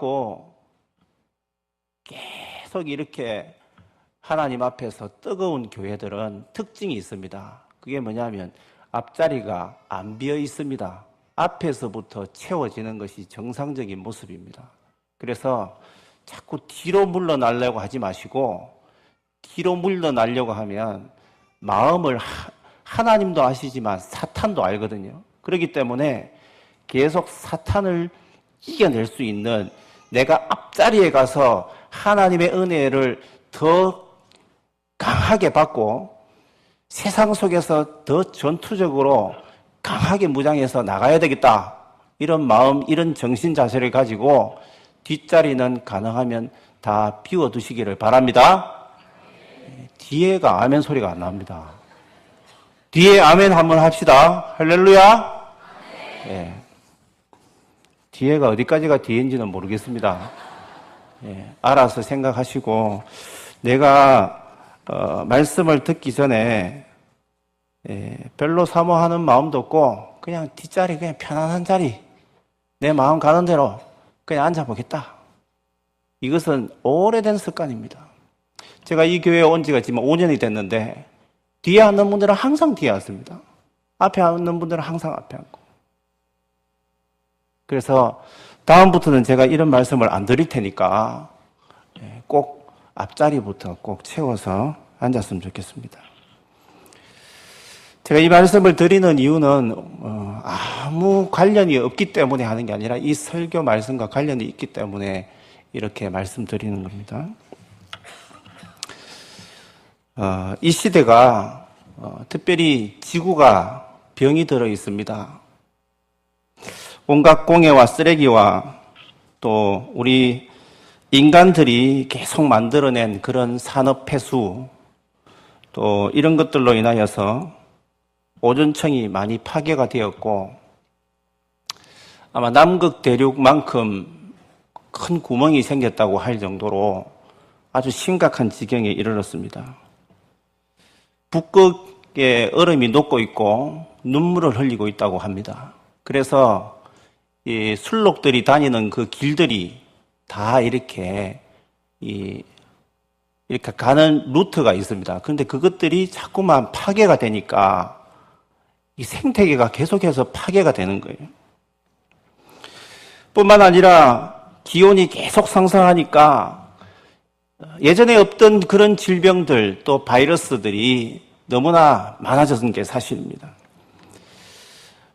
하고 계속 이렇게 하나님 앞에서 뜨거운 교회들은 특징이 있습니다. 그게 뭐냐면 앞자리가 안 비어 있습니다. 앞에서부터 채워지는 것이 정상적인 모습입니다. 그래서 자꾸 뒤로 물러나려고 하지 마시고, 뒤로 물러나려고 하면 마음을 하나님도 아시지만 사탄도 알거든요. 그렇기 때문에 계속 사탄을 이겨낼 수 있는, 내가 앞자리에 가서 하나님의 은혜를 더 강하게 받고 세상 속에서 더 전투적으로 강하게 무장해서 나가야 되겠다, 이런 마음, 이런 정신 자세를 가지고 뒷자리는 가능하면 다 비워두시기를 바랍니다. 뒤에가 아멘 소리가 안 납니다. 뒤에 아멘 한번 합시다. 할렐루야. 예. 뒤에가 어디까지가 뒤인지는 모르겠습니다. 예. 알아서 생각하시고, 내가 말씀을 듣기 전에 별로 사모하는 마음도 없고 그냥 뒷자리, 그냥 편안한 자리, 내 마음 가는 대로 그냥 앉아보겠다. 이것은 오래된 습관입니다. 제가 이 교회에 온 지가 지금 5년이 됐는데 뒤에 앉는 분들은 항상 뒤에 앉습니다. 앞에 앉는 분들은 항상 앞에 앉고. 그래서 다음부터는 제가 이런 말씀을 안 드릴 테니까 꼭 앞자리부터 꼭 채워서 앉았으면 좋겠습니다. 제가 이 말씀을 드리는 이유는 아무 관련이 없기 때문에 하는 게 아니라 이 설교 말씀과 관련이 있기 때문에 이렇게 말씀드리는 겁니다. 이 시대가 특별히 지구가 병이 들어 있습니다. 온갖 공해와 쓰레기와 또 우리 인간들이 계속 만들어낸 그런 산업 폐수, 또 이런 것들로 인하여서 오존층이 많이 파괴가 되었고, 아마 남극 대륙만큼 큰 구멍이 생겼다고 할 정도로 아주 심각한 지경에 이르렀습니다. 북극에 얼음이 녹고 있고 눈물을 흘리고 있다고 합니다. 그래서 이 술록들이 다니는 그 길들이 다 이렇게 가는 루트가 있습니다. 그런데 그것들이 자꾸만 파괴가 되니까 이 생태계가 계속해서 파괴가 되는 거예요. 뿐만 아니라 기온이 계속 상승하니까 예전에 없던 그런 질병들, 또 바이러스들이 너무나 많아졌는 게 사실입니다.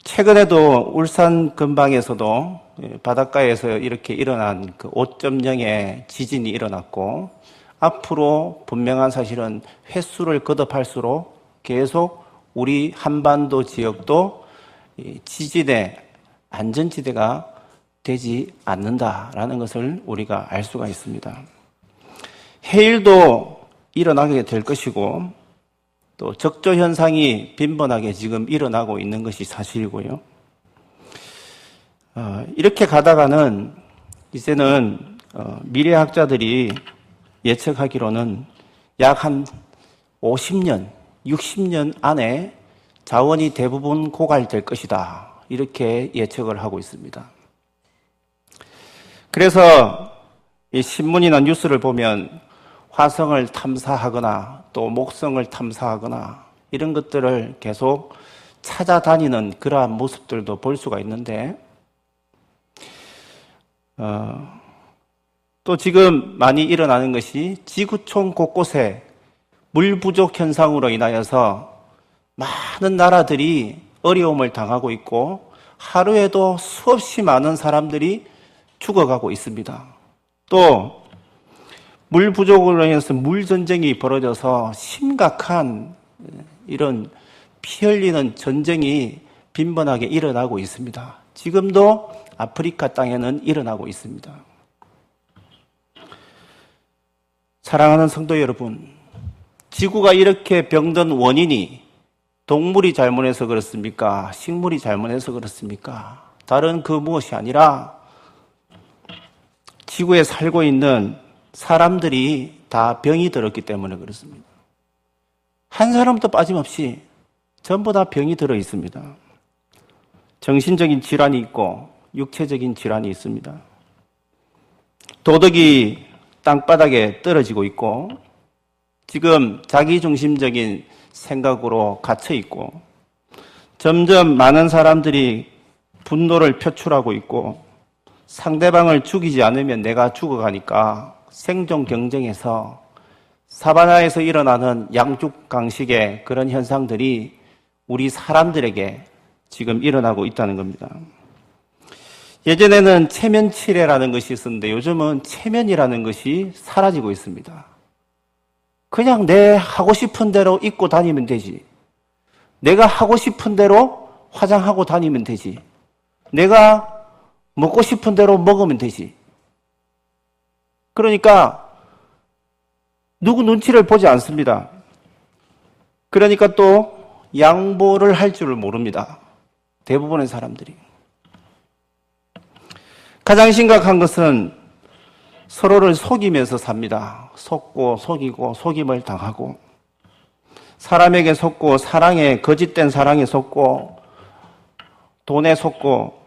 최근에도 울산 근방에서도 바닷가에서 이렇게 일어난 그 5.0의 지진이 일어났고, 앞으로 분명한 사실은 횟수를 거듭할수록 계속 우리 한반도 지역도 지진의 안전지대가 되지 않는다라는 것을 우리가 알 수가 있습니다. 해일도 일어나게 될 것이고, 또 적조 현상이 빈번하게 지금 일어나고 있는 것이 사실이고요. 이렇게 가다가는 이제는 미래학자들이 예측하기로는 약 한 50년, 60년 안에 자원이 대부분 고갈될 것이다, 이렇게 예측을 하고 있습니다. 그래서 이 신문이나 뉴스를 보면 화성을 탐사하거나 또 목성을 탐사하거나 이런 것들을 계속 찾아다니는 그러한 모습들도 볼 수가 있는데, 또 지금 많이 일어나는 것이 지구촌 곳곳에 물 부족 현상으로 인하여서 많은 나라들이 어려움을 당하고 있고, 하루에도 수없이 많은 사람들이 죽어가고 있습니다. 또 물 부족으로 인해서 물 전쟁이 벌어져서 심각한 이런 피 흘리는 전쟁이 빈번하게 일어나고 있습니다. 지금도 아프리카 땅에는 일어나고 있습니다. 사랑하는 성도 여러분, 지구가 이렇게 병든 원인이 동물이 잘못해서 그렇습니까? 식물이 잘못해서 그렇습니까? 다른 그 무엇이 아니라 지구에 살고 있는 사람들이 다 병이 들었기 때문에 그렇습니다. 한 사람도 빠짐없이 전부 다 병이 들어 있습니다. 정신적인 질환이 있고 육체적인 질환이 있습니다. 도덕이 땅바닥에 떨어지고 있고 지금 자기중심적인 생각으로 갇혀 있고 점점 많은 사람들이 분노를 표출하고 있고 상대방을 죽이지 않으면 내가 죽어가니까 생존 경쟁에서 사바나에서 일어나는 양죽강식의 그런 현상들이 우리 사람들에게 지금 일어나고 있다는 겁니다. 예전에는 체면치레라는 것이 있었는데 요즘은 체면이라는 것이 사라지고 있습니다. 그냥 내 하고 싶은 대로 입고 다니면 되지. 내가 하고 싶은 대로 화장하고 다니면 되지. 내가 먹고 싶은 대로 먹으면 되지. 그러니까 누구 눈치를 보지 않습니다. 그러니까 또 양보를 할 줄을 모릅니다. 대부분의 사람들이. 가장 심각한 것은 서로를 속이면서 삽니다. 속고 속이고 속임을 당하고 사람에게 속고 사랑에 거짓된 사랑에 속고 돈에 속고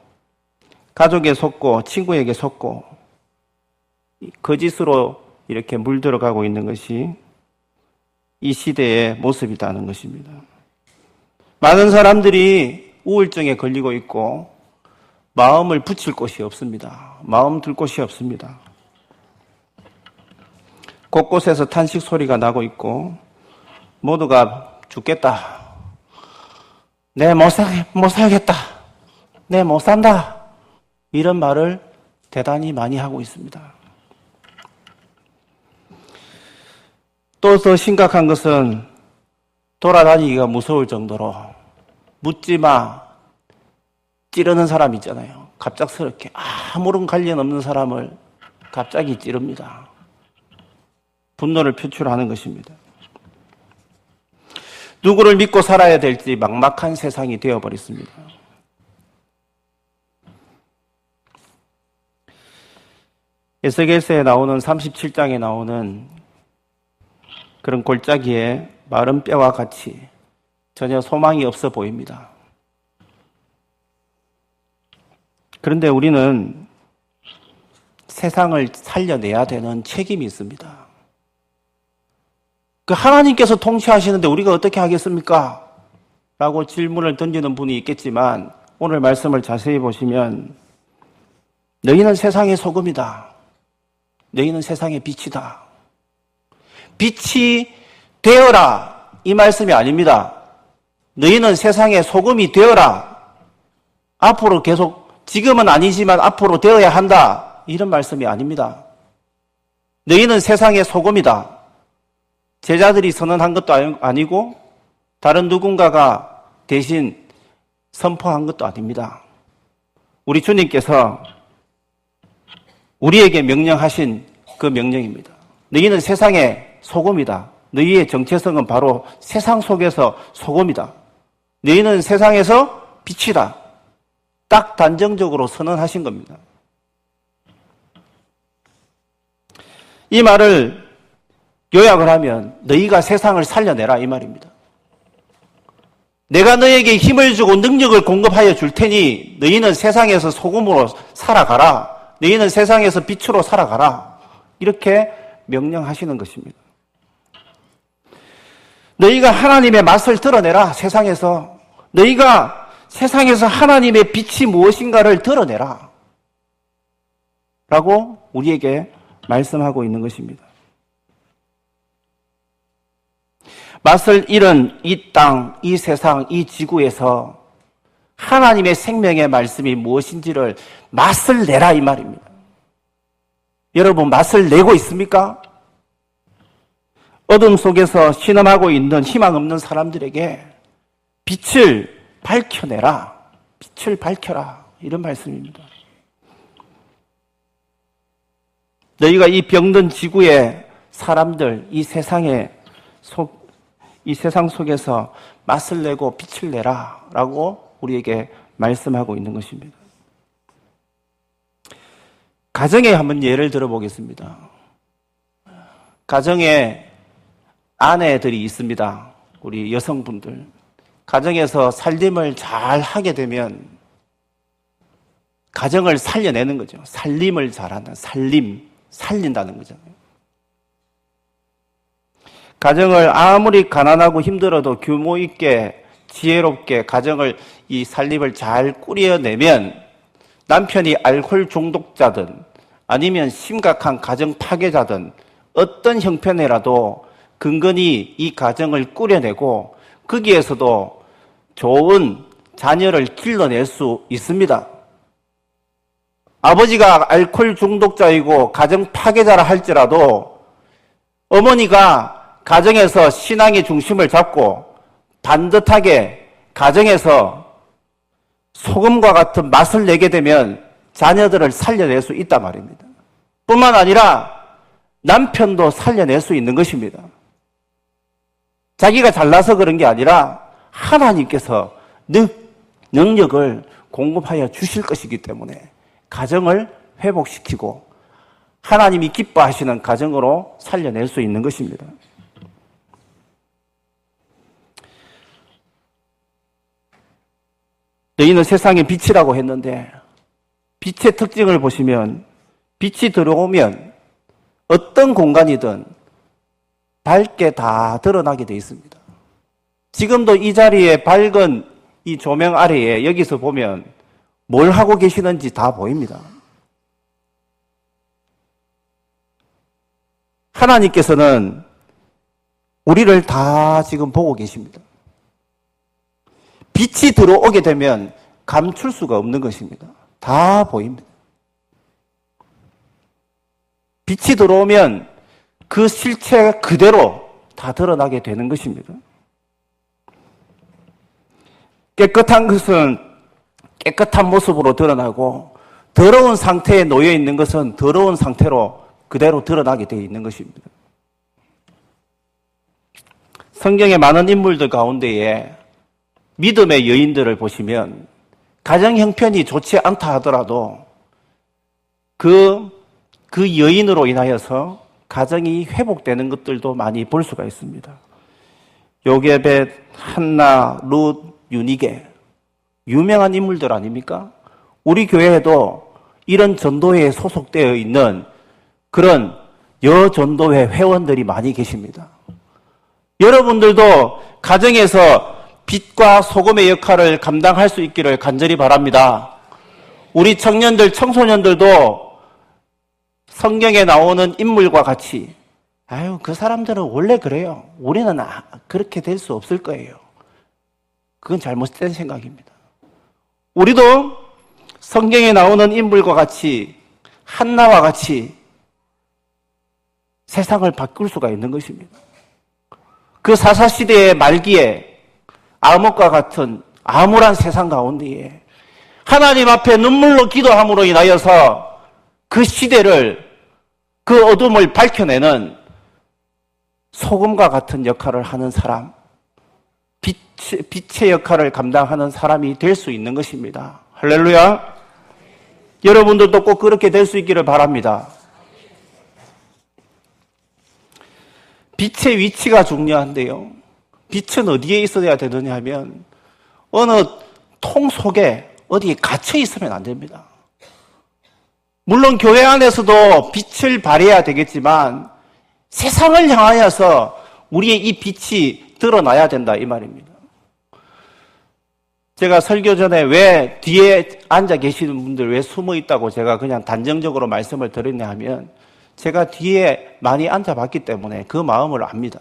가족에 속고 친구에게 속고 거짓으로 이렇게 물들어가고 있는 것이 이 시대의 모습이라는 것입니다. 많은 사람들이 우울증에 걸리고 있고 마음을 붙일 곳이 없습니다. 마음 둘 곳이 없습니다. 곳곳에서 탄식 소리가 나고 있고 모두가 죽겠다. 내 못 살겠다. 내 못 산다. 이런 말을 대단히 많이 하고 있습니다. 또 더 심각한 것은 돌아다니기가 무서울 정도로 묻지 마, 찌르는 사람 있잖아요. 갑작스럽게 아무런 관련 없는 사람을 갑자기 찌릅니다. 분노를 표출하는 것입니다. 누구를 믿고 살아야 될지 막막한 세상이 되어버렸습니다. 에스겔서에 나오는 37장에 나오는 그런 골짜기에 마른 뼈와 같이 전혀 소망이 없어 보입니다. 그런데 우리는 세상을 살려내야 되는 책임이 있습니다. 그 하나님께서 통치하시는데 우리가 어떻게 하겠습니까? 라고 질문을 던지는 분이 있겠지만 오늘 말씀을 자세히 보시면 너희는 세상의 소금이다. 너희는 세상의 빛이다. 빛이 되어라. 이 말씀이 아닙니다. 너희는 세상의 소금이 되어라. 앞으로 계속 지금은 아니지만 앞으로 되어야 한다. 이런 말씀이 아닙니다. 너희는 세상의 소금이다. 제자들이 선언한 것도 아니고 다른 누군가가 대신 선포한 것도 아닙니다. 우리 주님께서 우리에게 명령하신 그 명령입니다. 너희는 세상의 소금이다. 너희의 정체성은 바로 세상 속에서 소금이다. 너희는 세상에서 빛이다. 딱 단정적으로 선언하신 겁니다. 이 말을 요약을 하면 너희가 세상을 살려내라 이 말입니다. 내가 너에게 힘을 주고 능력을 공급하여 줄 테니 너희는 세상에서 소금으로 살아가라. 너희는 세상에서 빛으로 살아가라. 이렇게 명령하시는 것입니다. 너희가 하나님의 맛을 드러내라. 세상에서. 너희가 세상에서 하나님의 빛이 무엇인가를 드러내라. 라고 우리에게 말씀하고 있는 것입니다. 맛을 잃은 이 땅, 이 세상, 이 지구에서 하나님의 생명의 말씀이 무엇인지를 맛을 내라 이 말입니다. 여러분 맛을 내고 있습니까? 어둠 속에서 신음하고 있는 희망 없는 사람들에게 빛을 밝혀내라. 빛을 밝혀라. 이런 말씀입니다. 너희가 이 병든 지구의 사람들, 이 세상 속에서 맛을 내고 빛을 내라. 라고 우리에게 말씀하고 있는 것입니다. 가정에 한번 예를 들어보겠습니다. 가정에 아내들이 있습니다. 우리 여성분들. 가정에서 살림을 잘 하게 되면 가정을 살려내는 거죠. 살림을 잘하는 살림. 살린다는 거잖아요. 가정을 아무리 가난하고 힘들어도 규모 있게 지혜롭게 가정을 이 살림을 잘 꾸려내면 남편이 알코올 중독자든 아니면 심각한 가정 파괴자든 어떤 형편이라도 근근히 이 가정을 꾸려내고 거기에서도 좋은 자녀를 길러낼 수 있습니다. 아버지가 알코올 중독자이고 가정 파괴자라 할지라도 어머니가 가정에서 신앙의 중심을 잡고 반듯하게 가정에서 소금과 같은 맛을 내게 되면 자녀들을 살려낼 수 있단 말입니다. 뿐만 아니라 남편도 살려낼 수 있는 것입니다. 자기가 잘나서 그런 게 아니라 하나님께서 능력을 공급하여 주실 것이기 때문에 가정을 회복시키고 하나님이 기뻐하시는 가정으로 살려낼 수 있는 것입니다. 너희는 세상의 빛이라고 했는데 빛의 특징을 보시면 빛이 들어오면 어떤 공간이든 밝게 다 드러나게 되어 있습니다. 지금도 이 자리에 밝은 이 조명 아래에 여기서 보면 뭘 하고 계시는지 다 보입니다. 하나님께서는 우리를 다 지금 보고 계십니다. 빛이 들어오게 되면 감출 수가 없는 것입니다. 다 보입니다. 빛이 들어오면 그 실체 그대로 다 드러나게 되는 것입니다. 깨끗한 것은 깨끗한 모습으로 드러나고 더러운 상태에 놓여 있는 것은 더러운 상태로 그대로 드러나게 되어 있는 것입니다. 성경의 많은 인물들 가운데에 믿음의 여인들을 보시면 가정 형편이 좋지 않다 하더라도 그 여인으로 인하여서 가정이 회복되는 것들도 많이 볼 수가 있습니다. 요게벳, 한나, 룻, 유니게 유명한 인물들 아닙니까? 우리 교회에도 이런 전도회에 소속되어 있는 그런 여전도회 회원들이 많이 계십니다. 여러분들도 가정에서 빛과 소금의 역할을 감당할 수 있기를 간절히 바랍니다. 우리 청년들, 청소년들도 성경에 나오는 인물과 같이 그 사람들은 원래 그래요. 우리는 그렇게 될 수 없을 거예요. 그건 잘못된 생각입니다. 우리도 성경에 나오는 인물과 같이 한나와 같이 세상을 바꿀 수가 있는 것입니다. 그 사사시대의 말기에 암흑과 같은 암울한 세상 가운데에 하나님 앞에 눈물로 기도함으로 인하여서 그 시대를, 그 어둠을 밝혀내는 소금과 같은 역할을 하는 사람, 빛의 역할을 감당하는 사람이 될 수 있는 것입니다. 할렐루야. 여러분들도 꼭 그렇게 될 수 있기를 바랍니다. 빛의 위치가 중요한데요. 빛은 어디에 있어야 되느냐 하면 어느 통 속에 어디에 갇혀 있으면 안 됩니다. 물론 교회 안에서도 빛을 발해야 되겠지만 세상을 향하여서 우리의 이 빛이 드러나야 된다 이 말입니다. 제가 설교 전에 왜 뒤에 앉아 계시는 분들 왜 숨어 있다고 제가 그냥 단정적으로 말씀을 드렸냐 하면 제가 뒤에 많이 앉아봤기 때문에 그 마음을 압니다.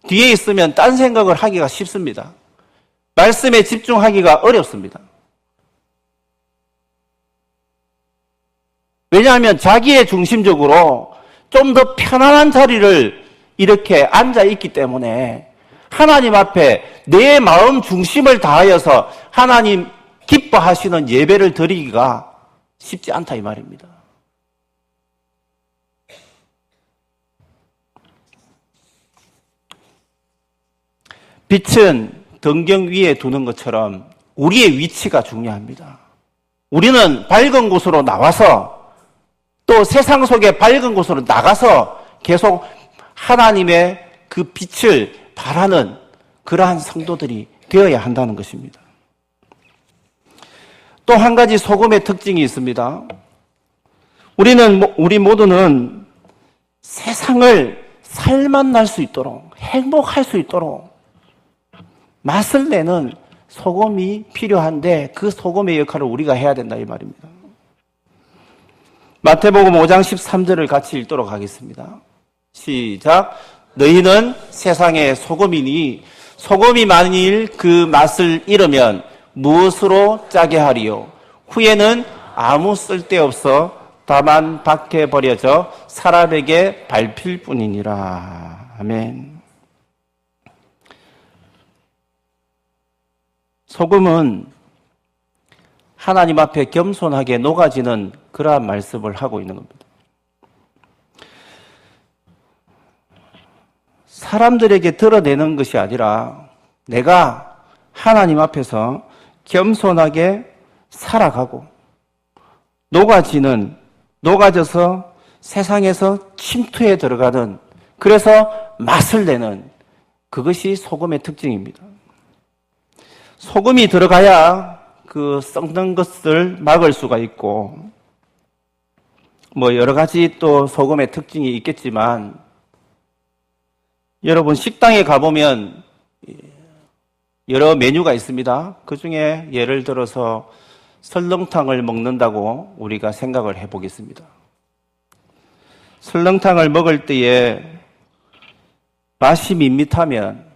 뒤에 있으면 딴 생각을 하기가 쉽습니다. 말씀에 집중하기가 어렵습니다. 왜냐하면 자기의 중심적으로 좀 더 편안한 자리를 이렇게 앉아 있기 때문에 하나님 앞에 내 마음 중심을 다하여서 하나님 기뻐하시는 예배를 드리기가 쉽지 않다 이 말입니다. 빛은 등경 위에 두는 것처럼 우리의 위치가 중요합니다. 우리는 밝은 곳으로 나와서 또 세상 속에 밝은 곳으로 나가서 계속 하나님의 그 빛을 발하는 그러한 성도들이 되어야 한다는 것입니다. 또 한 가지 소금의 특징이 있습니다. 우리 모두는 세상을 살맛날 수 있도록, 행복할 수 있도록 맛을 내는 소금이 필요한데 그 소금의 역할을 우리가 해야 된다 이 말입니다. 마태복음 5장 13절을 같이 읽도록 하겠습니다. 시작. 너희는 세상의 소금이니 소금이 만일 그 맛을 잃으면 무엇으로 짜게 하리요? 후에는 아무 쓸데없어 다만 밖에 버려져 사람에게 밟힐 뿐이니라. 아멘. 소금은 하나님 앞에 겸손하게 녹아지는 그러한 말씀을 하고 있는 겁니다. 사람들에게 드러내는 것이 아니라 내가 하나님 앞에서 겸손하게 살아가고 녹아져서 세상에서 침투해 들어가는, 그래서 맛을 내는, 그것이 소금의 특징입니다. 소금이 들어가야 그 썩는 것을 막을 수가 있고, 여러 가지 또 소금의 특징이 있겠지만, 여러분 식당에 가보면 여러 메뉴가 있습니다. 그 중에 예를 들어서 설렁탕을 먹는다고 우리가 생각을 해보겠습니다. 설렁탕을 먹을 때에 맛이 밋밋하면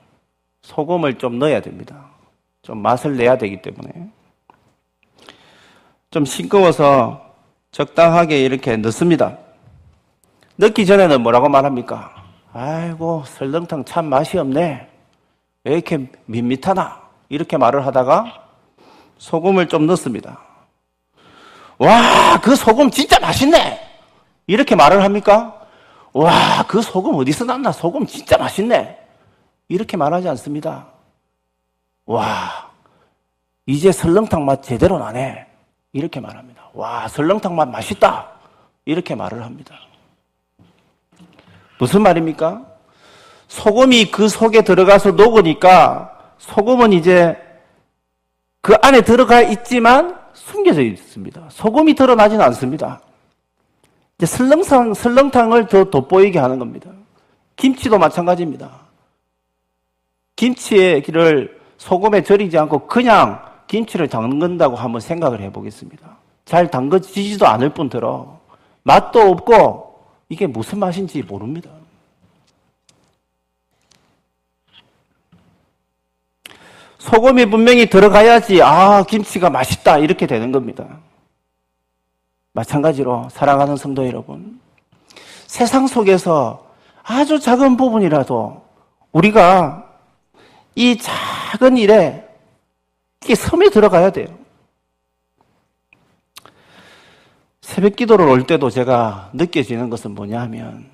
소금을 좀 넣어야 됩니다. 좀 맛을 내야 되기 때문에. 좀 싱거워서 적당하게 이렇게 넣습니다. 넣기 전에는 뭐라고 말합니까? 아이고, 설렁탕 참 맛이 없네. 왜 이렇게 밋밋하나? 이렇게 말을 하다가 소금을 좀 넣습니다. 와, 그 소금 진짜 맛있네! 이렇게 말을 합니까? 와, 그 소금 어디서 났나? 소금 진짜 맛있네! 이렇게 말하지 않습니다. 와, 이제 설렁탕 맛 제대로 나네. 이렇게 말합니다. 와, 설렁탕 맛 맛있다. 이렇게 말을 합니다. 무슨 말입니까? 소금이 그 속에 들어가서 녹으니까 소금은 이제 그 안에 들어가 있지만 숨겨져 있습니다. 소금이 드러나지는 않습니다. 이제 설렁탕을 더 돋보이게 하는 겁니다. 김치도 마찬가지입니다. 김치를 소금에 절이지 않고 그냥 김치를 담근다고 한번 생각을 해보겠습니다. 잘 담궈지지도 않을 뿐더러 맛도 없고 이게 무슨 맛인지 모릅니다. 소금이 분명히 들어가야지 김치가 맛있다 이렇게 되는 겁니다. 마찬가지로 사랑하는 성도 여러분, 세상 속에서 아주 작은 부분이라도 우리가 이 작은 일에 이게 섬에 들어가야 돼요. 새벽 기도를 올 때도 제가 느껴지는 것은 뭐냐 하면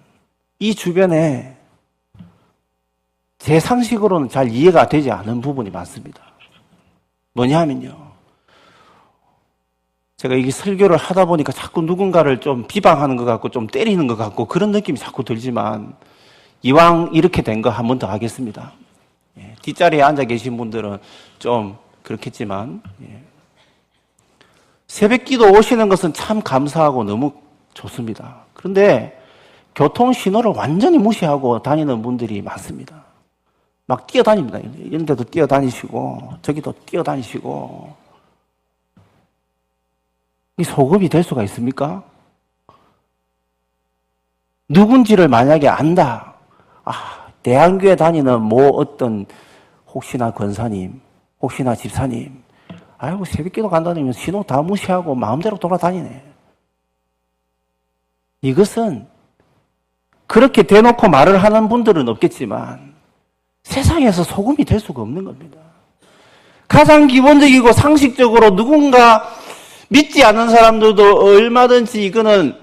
이 주변에 제 상식으로는 잘 이해가 되지 않은 부분이 많습니다. 뭐냐 하면요, 제가 이게 설교를 하다 보니까 자꾸 누군가를 좀 비방하는 것 같고 좀 때리는 것 같고 그런 느낌이 자꾸 들지만 이왕 이렇게 된 거 한 번 더 하겠습니다. 뒷자리에 앉아 계신 분들은 좀 그렇겠지만 새벽 기도 오시는 것은 참 감사하고 너무 좋습니다. 그런데 교통 신호를 완전히 무시하고 다니는 분들이 많습니다. 막 뛰어다닙니다. 이런 데도 뛰어다니시고 저기도 뛰어다니시고. 이 소금이 될 수가 있습니까? 누군지를 만약에 안다. 대한교회 다니는 어떤 혹시나 권사님, 혹시나 집사님, 아이고 새벽기도 간다니면 신호 다 무시하고 마음대로 돌아다니네. 이것은 그렇게 대놓고 말을 하는 분들은 없겠지만 세상에서 소금이 될 수가 없는 겁니다. 가장 기본적이고 상식적으로 누군가 믿지 않는 사람들도 얼마든지 이거는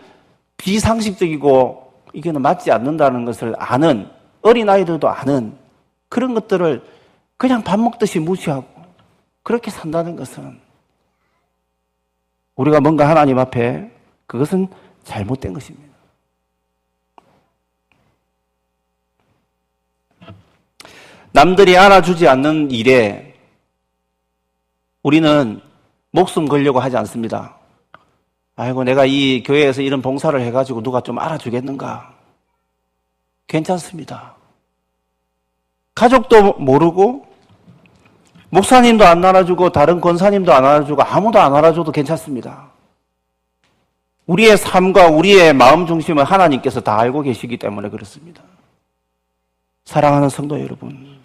비상식적이고 이거는 맞지 않는다는 것을 아는, 어린아이들도 아는 그런 것들을 그냥 밥 먹듯이 무시하고 그렇게 산다는 것은 우리가 뭔가 하나님 앞에 그것은 잘못된 것입니다. 남들이 알아주지 않는 일에 우리는 목숨 걸려고 하지 않습니다. 아이고, 내가 이 교회에서 이런 봉사를 해가지고 누가 좀 알아주겠는가? 괜찮습니다. 가족도 모르고, 목사님도 안 알아주고, 다른 권사님도 안 알아주고, 아무도 안 알아줘도 괜찮습니다. 우리의 삶과 우리의 마음 중심을 하나님께서 다 알고 계시기 때문에 그렇습니다. 사랑하는 성도 여러분,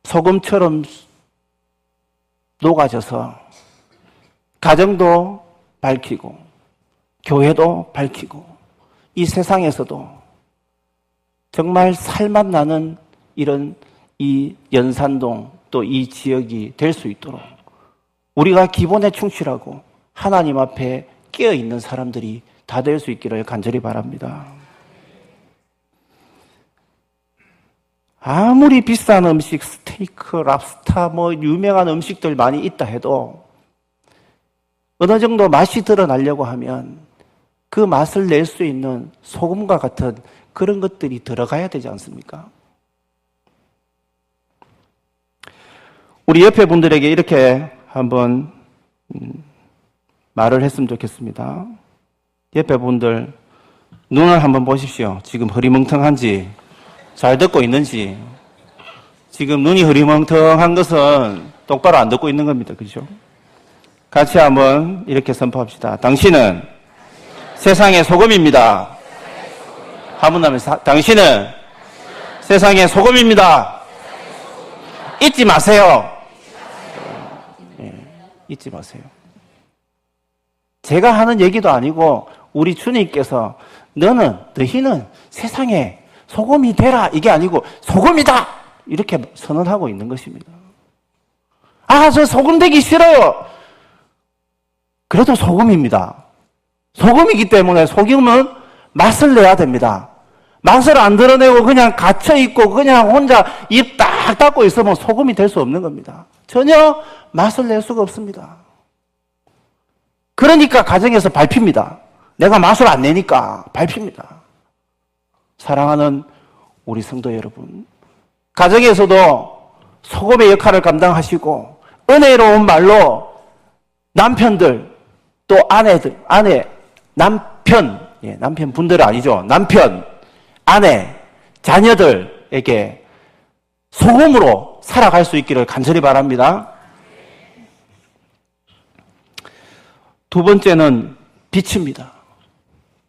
소금처럼 녹아져서 가정도 밝히고 교회도 밝히고 이 세상에서도 정말 살맛 나는 이런 이 연산동 또 이 지역이 될 수 있도록 우리가 기본에 충실하고 하나님 앞에 깨어있는 사람들이 다 될 수 있기를 간절히 바랍니다. 아무리 비싼 음식, 스테이크, 랍스타, 유명한 음식들 많이 있다 해도 어느 정도 맛이 드러나려고 하면 그 맛을 낼 수 있는 소금과 같은 그런 것들이 들어가야 되지 않습니까? 우리 옆에 분들에게 이렇게 한번 말을 했으면 좋겠습니다. 옆에 분들 눈을 한번 보십시오. 지금 흐리멍텅한지 잘 듣고 있는지. 지금 눈이 흐리멍텅한 것은 똑바로 안 듣고 있는 겁니다. 그죠? 같이 한번 이렇게 선포합시다. 당신은 세상의 소금입니다. 한번 하면 당신은 세상의 소금입니다. 잊지 마세요. 잊지 마세요. 제가 하는 얘기도 아니고 우리 주님께서 너희는 세상에 소금이 되라 이게 아니고 소금이다 이렇게 선언하고 있는 것입니다. 아, 저 소금 되기 싫어요. 그래도 소금입니다. 소금이기 때문에 소금은 맛을 내야 됩니다. 맛을 안 드러내고 그냥 갇혀있고 그냥 혼자 입 딱 닫고 있으면 소금이 될 수 없는 겁니다. 전혀 맛을 낼 수가 없습니다. 그러니까 가정에서 밟힙니다. 내가 맛을 안 내니까 밟힙니다. 사랑하는 우리 성도 여러분, 가정에서도 소금의 역할을 감당하시고 은혜로운 말로 남편들 또 남편분들 아니죠. 남편, 아내, 자녀들에게 소금으로 살아갈 수 있기를 간절히 바랍니다. 두 번째는 빛입니다.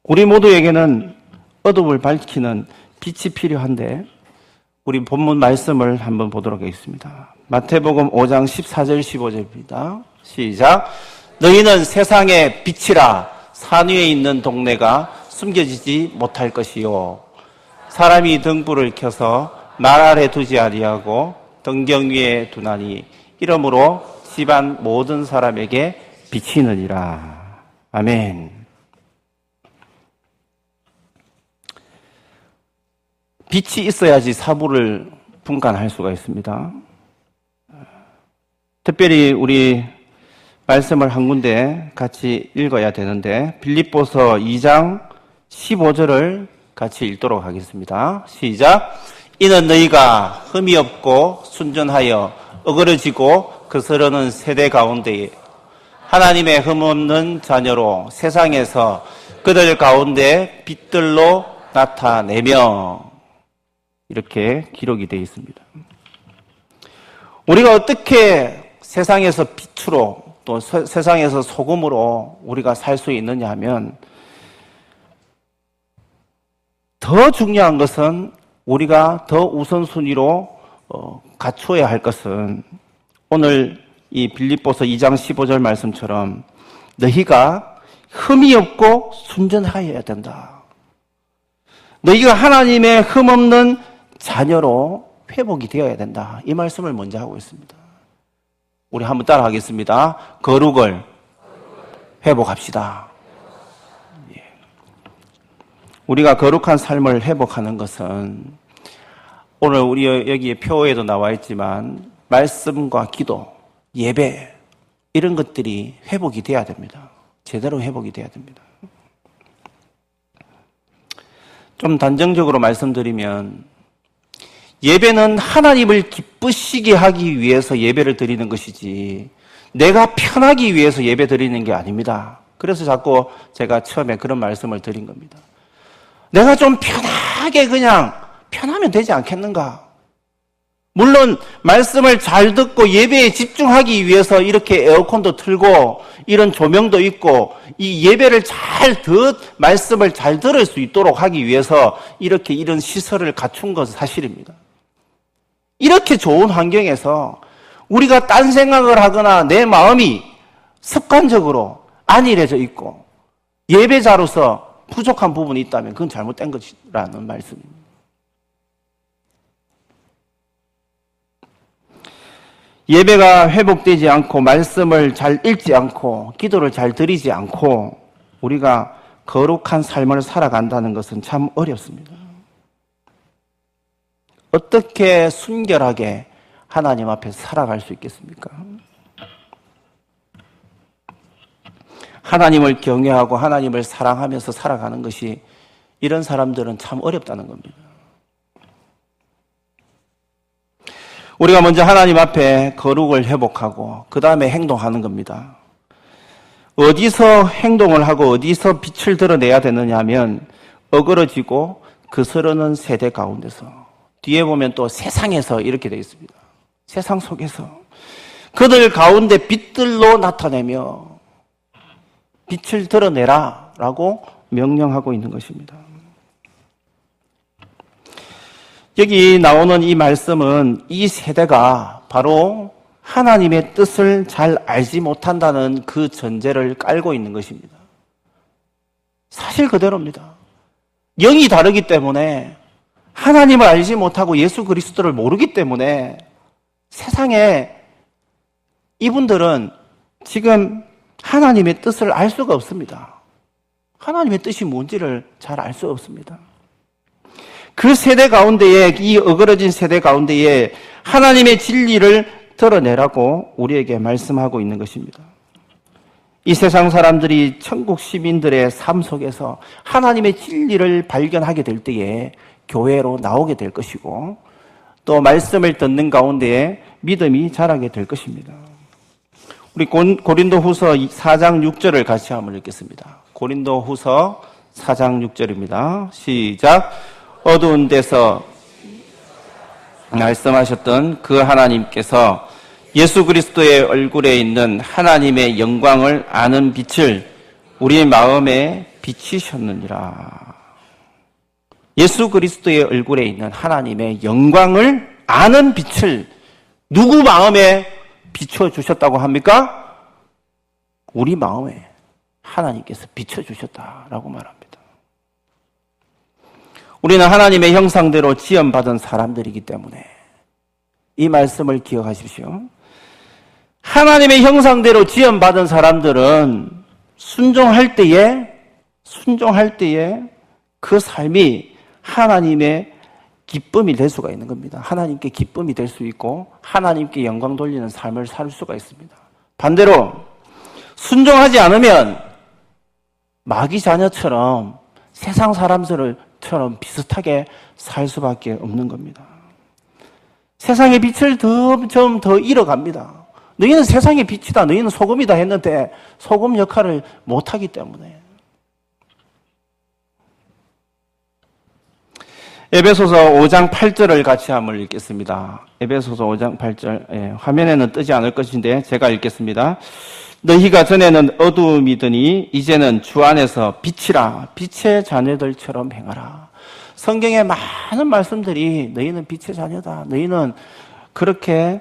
우리 모두에게는 어둠을 밝히는 빛이 필요한데 우리 본문 말씀을 한번 보도록 하겠습니다. 마태복음 5장 14절 15절입니다. 시작. 너희는 세상의 빛이라. 산 위에 있는 동네가 숨겨지지 못할 것이요 사람이 등불을 켜서 날 아래 두지 아니하고 등경 위에 두나니 이러므로 집안 모든 사람에게 비치느니라. 아멘. 빛이 있어야지 사부를 분간할 수가 있습니다. 특별히 우리 말씀을 한 군데 같이 읽어야 되는데 빌립보서 2장 15절을 같이 읽도록 하겠습니다. 시작. 이는 너희가 흠이 없고 순전하여 어그러지고 거스르는 세대 가운데 하나님의 흠없는 자녀로 세상에서 그들 가운데 빛들로 나타내며 이렇게 기록이 되어 있습니다. 우리가 어떻게 세상에서 빛으로 또 세상에서 소금으로 우리가 살 수 있느냐 하면 더 중요한 것은 우리가 더 우선순위로 갖추어야 할 것은 오늘 이 빌립보서 2장 15절 말씀처럼 너희가 흠이 없고 순전하여야 된다. 너희가 하나님의 흠없는 자녀로 회복이 되어야 된다. 이 말씀을 먼저 하고 있습니다. 우리 한번 따라 하겠습니다. 거룩을 회복합시다. 우리가 거룩한 삶을 회복하는 것은 오늘 우리 여기 표에도 나와 있지만 말씀과 기도, 예배 이런 것들이 회복이 돼야 됩니다. 제대로 회복이 돼야 됩니다. 좀 단정적으로 말씀드리면 예배는 하나님을 기쁘시게 하기 위해서 예배를 드리는 것이지 내가 편하기 위해서 예배 드리는 게 아닙니다. 그래서 자꾸 제가 처음에 그런 말씀을 드린 겁니다. 내가 좀 편하게 그냥 편하면 되지 않겠는가? 물론 말씀을 잘 듣고 예배에 집중하기 위해서 이렇게 에어컨도 틀고 이런 조명도 있고 이 예배를 말씀을 잘 들을 수 있도록 하기 위해서 이렇게 이런 시설을 갖춘 것은 사실입니다. 이렇게 좋은 환경에서 우리가 딴 생각을 하거나 내 마음이 습관적으로 안일해져 있고 예배자로서 부족한 부분이 있다면 그건 잘못된 것이라는 말씀입니다. 예배가 회복되지 않고 말씀을 잘 읽지 않고 기도를 잘 드리지 않고 우리가 거룩한 삶을 살아간다는 것은 참 어렵습니다. 어떻게 순결하게 하나님 앞에 살아갈 수 있겠습니까? 하나님을 경외하고 하나님을 사랑하면서 살아가는 것이 이런 사람들은 참 어렵다는 겁니다. 우리가 먼저 하나님 앞에 거룩을 회복하고 그 다음에 행동하는 겁니다. 어디서 행동을 하고 어디서 빛을 드러내야 되느냐 하면 어그러지고 그스르는 세대 가운데서 뒤에 보면 또 세상에서 이렇게 되어 있습니다. 세상 속에서 그들 가운데 빛들로 나타내며 빛을 드러내라 라고 명령하고 있는 것입니다. 여기 나오는 이 말씀은 이 세대가 바로 하나님의 뜻을 잘 알지 못한다는 그 전제를 깔고 있는 것입니다. 사실 그대로입니다. 영이 다르기 때문에 하나님을 알지 못하고 예수 그리스도를 모르기 때문에 세상에 이분들은 지금 하나님의 뜻을 알 수가 없습니다. 하나님의 뜻이 뭔지를 잘 알 수 없습니다. 그 세대 가운데에, 이 어그러진 세대 가운데에 하나님의 진리를 드러내라고 우리에게 말씀하고 있는 것입니다. 이 세상 사람들이 천국 시민들의 삶 속에서 하나님의 진리를 발견하게 될 때에 교회로 나오게 될 것이고 또 말씀을 듣는 가운데에 믿음이 자라게 될 것입니다. 우리 고린도후서 4장 6절을 같이 한번 읽겠습니다. 고린도후서 4장 6절입니다. 시작. 어두운 데서 말씀하셨던 그 하나님께서 예수 그리스도의 얼굴에 있는 하나님의 영광을 아는 빛을 우리 마음에 비치셨느니라. 예수 그리스도의 얼굴에 있는 하나님의 영광을 아는 빛을 누구 마음에 비춰주셨다고 합니까? 우리 마음에 하나님께서 비춰주셨다라고 말합니다. 우리는 하나님의 형상대로 지음받은 사람들이기 때문에 이 말씀을 기억하십시오. 하나님의 형상대로 지음받은 사람들은 순종할 때에 그 삶이 하나님의 기쁨이 될 수가 있는 겁니다. 하나님께 기쁨이 될 수 있고 하나님께 영광 돌리는 삶을 살 수가 있습니다. 반대로 순종하지 않으면 마귀 자녀처럼 세상 사람들처럼 비슷하게 살 수밖에 없는 겁니다. 세상의 빛을 좀 더 잃어갑니다. 너희는 세상의 빛이다, 너희는 소금이다 했는데 소금 역할을 못하기 때문에. 에베소서 5장 8절을 같이 한번 읽겠습니다. 에베소서 5장 8절, 화면에는 뜨지 않을 것인데 제가 읽겠습니다. 너희가 전에는 어두움이더니 이제는 주 안에서 빛이라, 빛의 자녀들처럼 행하라. 성경에 많은 말씀들이 너희는 빛의 자녀다, 너희는 그렇게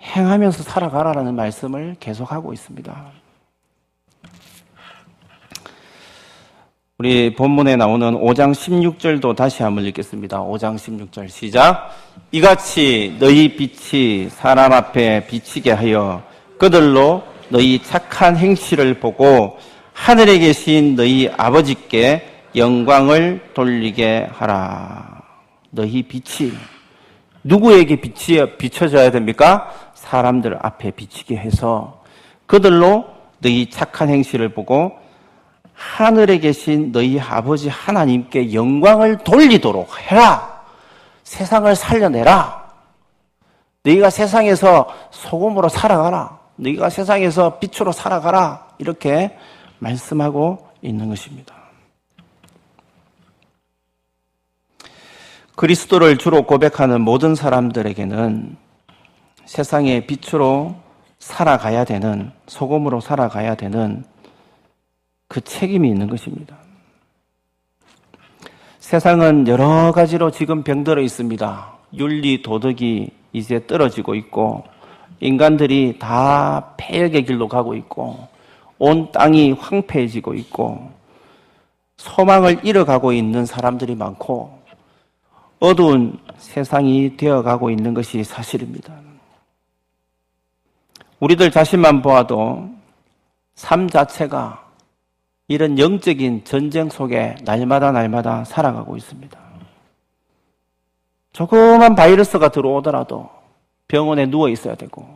행하면서 살아가라라는 말씀을 계속하고 있습니다. 우리 본문에 나오는 5장 16절도 다시 한번 읽겠습니다. 5장 16절 시작. 이같이 너희 빛이 사람 앞에 비치게 하여 그들로 너희 착한 행실을 보고 하늘에 계신 너희 아버지께 영광을 돌리게 하라. 너희 빛이 누구에게 비춰져야 됩니까? 사람들 앞에 비치게 해서 그들로 너희 착한 행실을 보고 하늘에 계신 너희 아버지 하나님께 영광을 돌리도록 해라. 세상을 살려내라. 너희가 세상에서 소금으로 살아가라. 너희가 세상에서 빛으로 살아가라. 이렇게 말씀하고 있는 것입니다. 그리스도를 주로 고백하는 모든 사람들에게는 세상의 빛으로 살아가야 되는, 소금으로 살아가야 되는 그 책임이 있는 것입니다. 세상은 여러 가지로 지금 병들어 있습니다. 윤리, 도덕이 이제 떨어지고 있고, 인간들이 다 폐역의 길로 가고 있고, 온 땅이 황폐해지고 있고, 소망을 잃어가고 있는 사람들이 많고, 어두운 세상이 되어가고 있는 것이 사실입니다. 우리들 자신만 보아도 삶 자체가 이런 영적인 전쟁 속에 날마다 살아가고 있습니다. 조그만 바이러스가 들어오더라도 병원에 누워 있어야 되고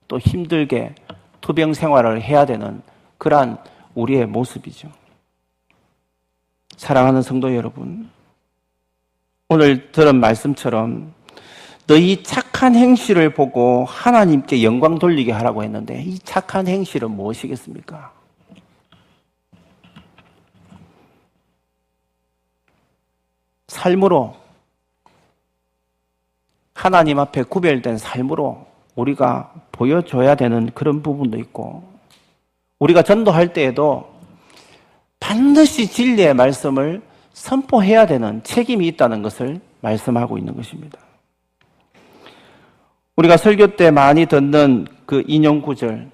또 힘들게 투병 생활을 해야 되는 그러한 우리의 모습이죠. 사랑하는 성도 여러분, 오늘 들은 말씀처럼 너희 착한 행실을 보고 하나님께 영광 돌리게 하라고 했는데 이 착한 행실은 무엇이겠습니까? 삶으로, 하나님 앞에 구별된 삶으로 우리가 보여줘야 되는 그런 부분도 있고, 우리가 전도할 때에도 반드시 진리의 말씀을 선포해야 되는 책임이 있다는 것을 말씀하고 있는 것입니다. 우리가 설교 때 많이 듣는 그 인용 구절,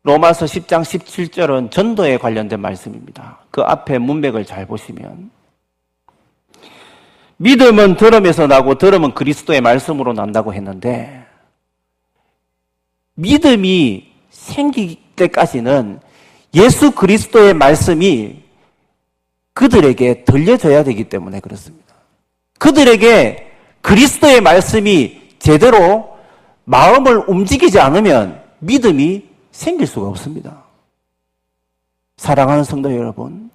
로마서 10장 17절은 전도에 관련된 말씀입니다. 그 앞에 문맥을 잘 보시면 믿음은 들음에서 나고 들음은 그리스도의 말씀으로 난다고 했는데, 믿음이 생길 때까지는 예수 그리스도의 말씀이 그들에게 들려져야 되기 때문에 그렇습니다. 그들에게 그리스도의 말씀이 제대로 마음을 움직이지 않으면 믿음이 생길 수가 없습니다. 사랑하는 성도 여러분,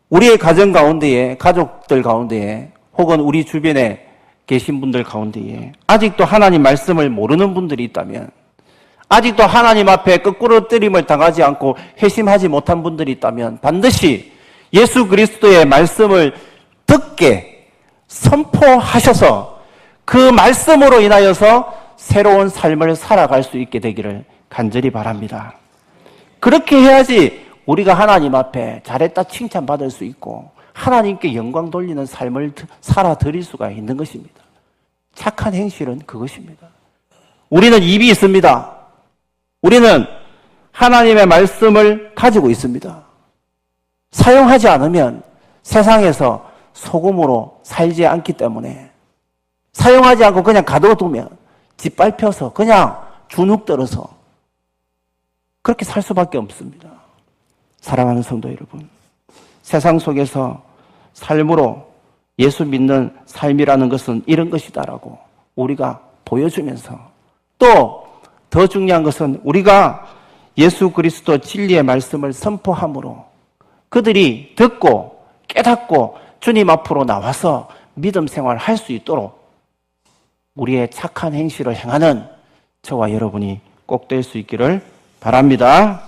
우리의 가정 가운데에, 가족들 가운데에, 혹은 우리 주변에 계신 분들 가운데에 아직도 하나님 말씀을 모르는 분들이 있다면, 아직도 하나님 앞에 거꾸로 뜨림을 당하지 않고 회심하지 못한 분들이 있다면 반드시 예수 그리스도의 말씀을 듣게 선포하셔서 그 말씀으로 인하여서 새로운 삶을 살아갈 수 있게 되기를 간절히 바랍니다. 그렇게 해야지 우리가 하나님 앞에 잘했다 칭찬받을 수 있고 하나님께 영광 돌리는 삶을 살아드릴 수가 있는 것입니다. 착한 행실은 그것입니다. 우리는 입이 있습니다. 우리는 하나님의 말씀을 가지고 있습니다. 사용하지 않으면 세상에서 소금으로 살지 않기 때문에, 사용하지 않고 그냥 가둬두면 짓밟혀서 그냥 주눅 들어서 그렇게 살 수밖에 없습니다. 사랑하는 성도 여러분, 세상 속에서 삶으로 예수 믿는 삶이라는 것은 이런 것이다라고 우리가 보여주면서, 또 더 중요한 것은 우리가 예수 그리스도 진리의 말씀을 선포함으로 그들이 듣고 깨닫고 주님 앞으로 나와서 믿음 생활을 할 수 있도록 우리의 착한 행실을 행하는 저와 여러분이 꼭 될 수 있기를 바랍니다.